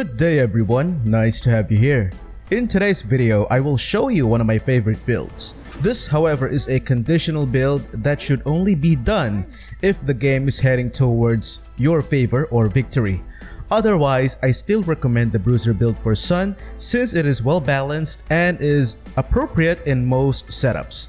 Good day everyone, nice to have you here. In today's video, I will show you one of my favorite builds. This however is a conditional build that should only be done if the game is heading towards your favor or victory. Otherwise, I still recommend the Bruiser build for Sun since it is well balanced and is appropriate in most setups.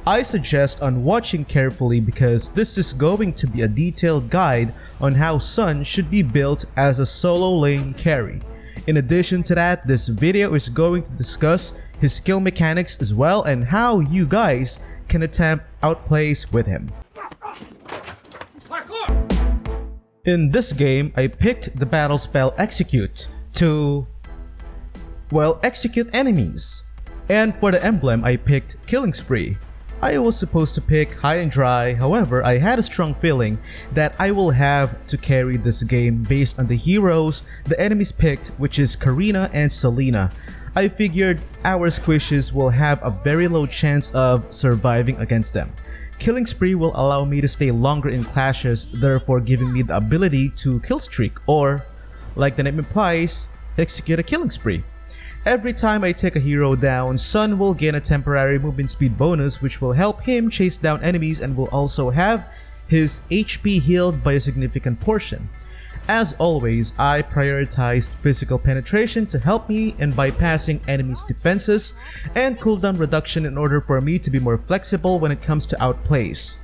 I suggest on watching carefully because this is going to be a detailed guide on how Sun should be built as a solo lane carry. In addition to that, this video is going to discuss his skill mechanics as well and how you guys can attempt outplays with him. In this game, I picked the battle spell Execute to, well, execute enemies. And for the emblem, I picked Killing Spree. I was supposed to pick High and Dry, however, I had a strong feeling that I will have to carry this game based on the heroes the enemies picked, which is Karina and Selena. I figured our squishes will have a very low chance of surviving against them. Killing Spree will allow me to stay longer in clashes, therefore giving me the ability to kill streak or, like the name implies, execute a killing spree. Every time I take a hero down, Sun will gain a temporary movement speed bonus which will help him chase down enemies and will also have his HP healed by a significant portion. As always, I prioritized physical penetration to help me in bypassing enemies' defenses and cooldown reduction in order for me to be more flexible when it comes to outplays.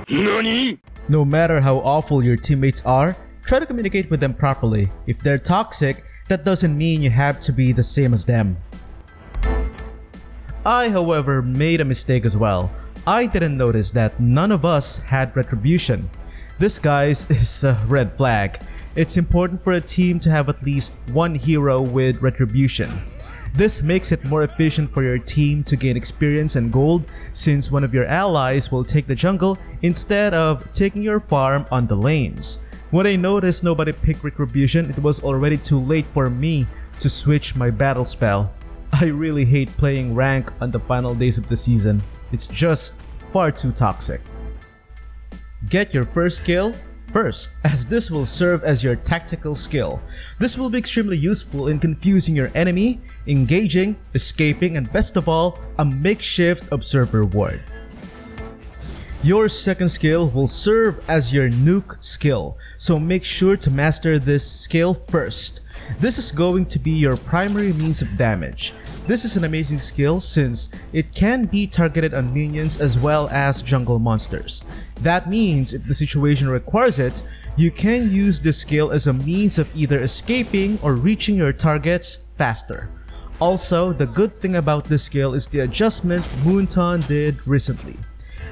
NANI? No matter how awful your teammates are, try to communicate with them properly. If they're toxic, that doesn't mean you have to be the same as them. I, however, made a mistake as well. I didn't notice that none of us had Retribution. This, guys, is a red flag. It's important for a team to have at least one hero with Retribution. This makes it more efficient for your team to gain experience and gold since one of your allies will take the jungle instead of taking your farm on the lanes. When I noticed nobody picked Retribution, it was already too late for me to switch my battle spell. I really hate playing rank on the final days of the season. It's just far too toxic. Get your first kill first, as this will serve as your tactical skill. This will be extremely useful in confusing your enemy, engaging, escaping, and best of all, a makeshift observer ward. Your second skill will serve as your nuke skill, so make sure to master this skill first. This is going to be your primary means of damage. This is an amazing skill since it can be targeted on minions as well as jungle monsters. That means if the situation requires it, you can use this skill as a means of either escaping or reaching your targets faster. Also, the good thing about this skill is the adjustment Moonton did recently.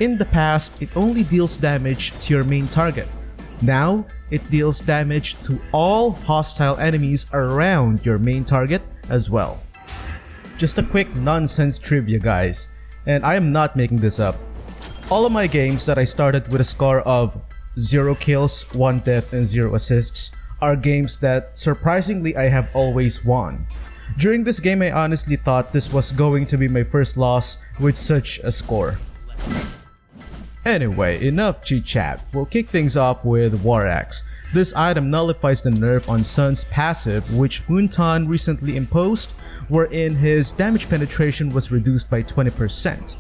In the past, it only deals damage to your main target. Now, it deals damage to all hostile enemies around your main target as well. Just a quick nonsense trivia, guys, and I am not making this up. All of my games that I started with a score of 0 kills, 1 death, and 0 assists are games that surprisingly I have always won. During this game, I honestly thought this was going to be my first loss with such a score. Anyway, enough chit-chat. We'll kick things off with War Axe. This item nullifies the nerf on Sun's passive, which Moonton recently imposed, wherein his damage penetration was reduced by 20%.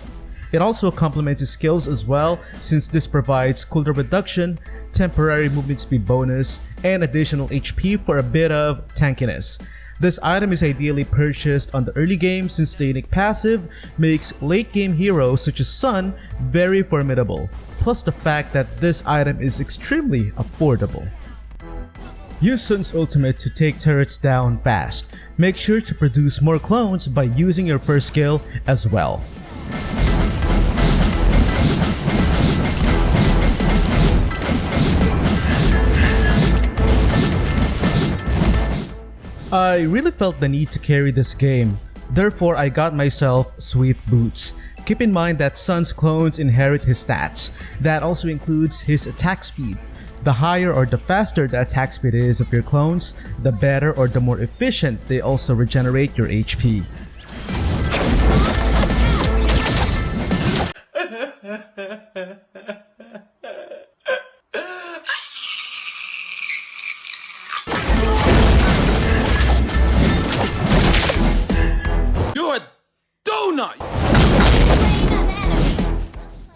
It also complements his skills as well, since this provides cooldown reduction, temporary movement speed bonus, and additional HP for a bit of tankiness. This item is ideally purchased on the early game since the unique passive makes late game heroes such as Sun very formidable, plus the fact that this item is extremely affordable. Use Sun's ultimate to take turrets down fast. Make sure to produce more clones by using your first skill as well. I really felt the need to carry this game, therefore I got myself Swift Boots. Keep in mind that Sun's clones inherit his stats. That also includes his attack speed. The higher or the faster the attack speed is of your clones, the better or the more efficient they also regenerate your HP.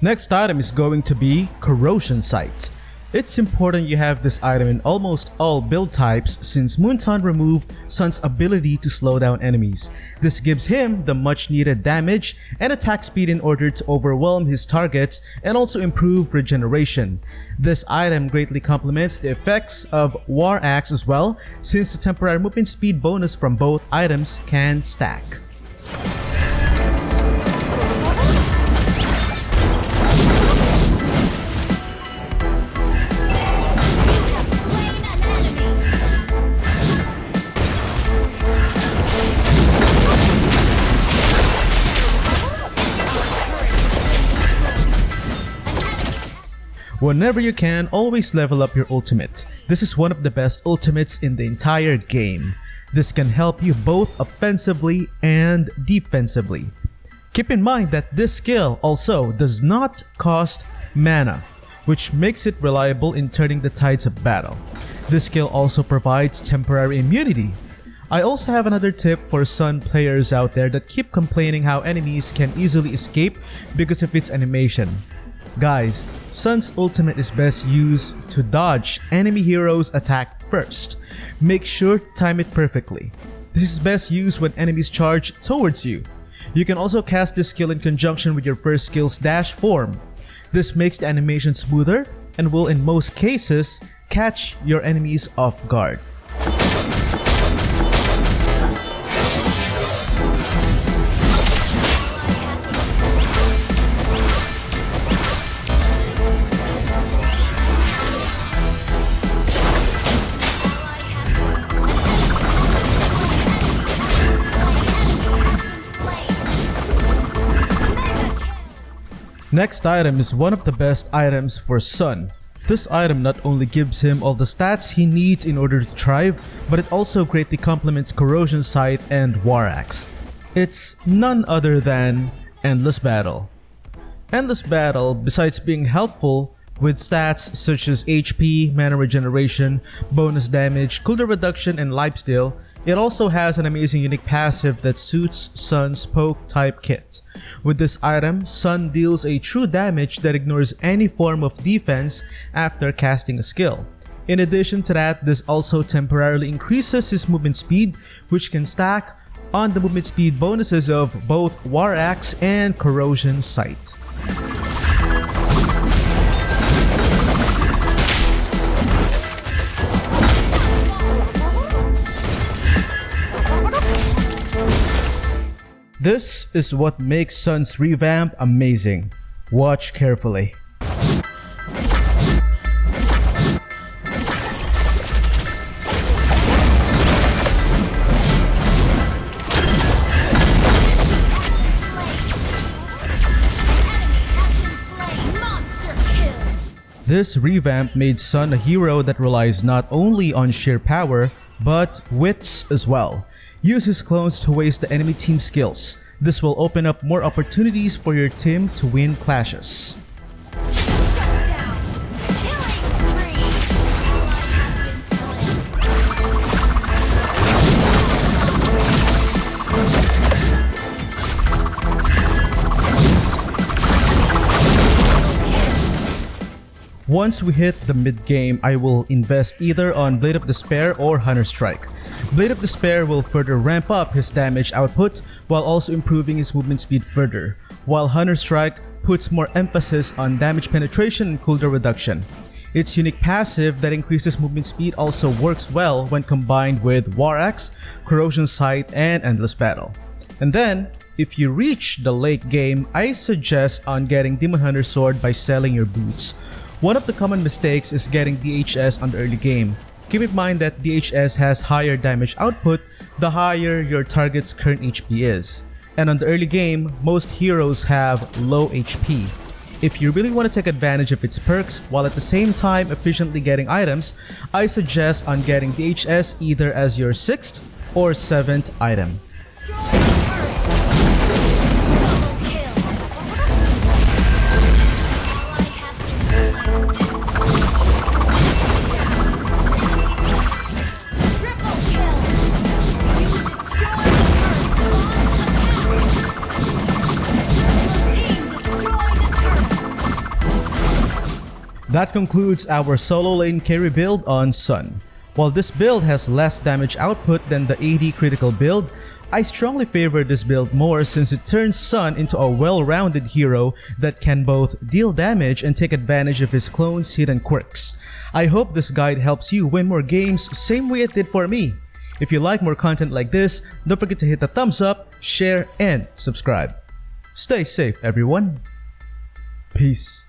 Next item is going to be Corrosion Sight. It's important you have this item in almost all build types since Moonton removed Sun's ability to slow down enemies. This gives him the much needed damage and attack speed in order to overwhelm his targets and also improve regeneration. This item greatly complements the effects of War Axe as well, since the temporary movement speed bonus from both items can stack. Whenever you can, always level up your ultimate. This is one of the best ultimates in the entire game. This can help you both offensively and defensively. Keep in mind that this skill also does not cost mana, which makes it reliable in turning the tides of battle. This skill also provides temporary immunity. I also have another tip for Sun players out there that keep complaining how enemies can easily escape because of its animation. Guys, Sun's ultimate is best used to dodge enemy heroes' attack first. Make sure to time it perfectly. This is best used when enemies charge towards you. You can also cast this skill in conjunction with your first skill's dash form. This makes the animation smoother and will in most cases catch your enemies off guard. Next item is one of the best items for Sun. This item not only gives him all the stats he needs in order to thrive, but it also greatly complements Corrosion Sight and War Axe. It's none other than Endless Battle. Endless Battle, besides being helpful with stats such as HP, mana regeneration, bonus damage, cooldown reduction, and lifesteal, it also has an amazing unique passive that suits Sun's poke type kit. With this item, Sun deals a true damage that ignores any form of defense after casting a skill. In addition to that, this also temporarily increases his movement speed, which can stack on the movement speed bonuses of both War Axe and Corrosion Sight. This is what makes Sun's revamp amazing. Watch carefully. This revamp made Sun a hero that relies not only on sheer power, but wits as well. Use his clones to waste the enemy team's skills. This will open up more opportunities for your team to win clashes. Once we hit the mid-game, I will invest either on Blade of Despair or Hunter Strike. Blade of Despair will further ramp up his damage output while also improving his movement speed further, while Hunter Strike puts more emphasis on damage penetration and cooldown reduction. Its unique passive that increases movement speed also works well when combined with War Axe, Corrosion Sight, and Endless Battle. And then, if you reach the late game, I suggest on getting Demon Hunter Sword by selling your boots. One of the common mistakes is getting DHS on the early game. Keep in mind that DHS has higher damage output the higher your target's current HP is. And on the early game, most heroes have low HP. If you really want to take advantage of its perks while at the same time efficiently getting items, I suggest on getting DHS either as your 6th or 7th item. That concludes our solo lane carry build on Sun. While this build has less damage output than the AD critical build, I strongly favor this build more since it turns Sun into a well-rounded hero that can both deal damage and take advantage of his clone's hidden quirks. I hope this guide helps you win more games same way it did for me. If you like more content like this, don't forget to hit the thumbs up, share, and subscribe. Stay safe everyone. Peace.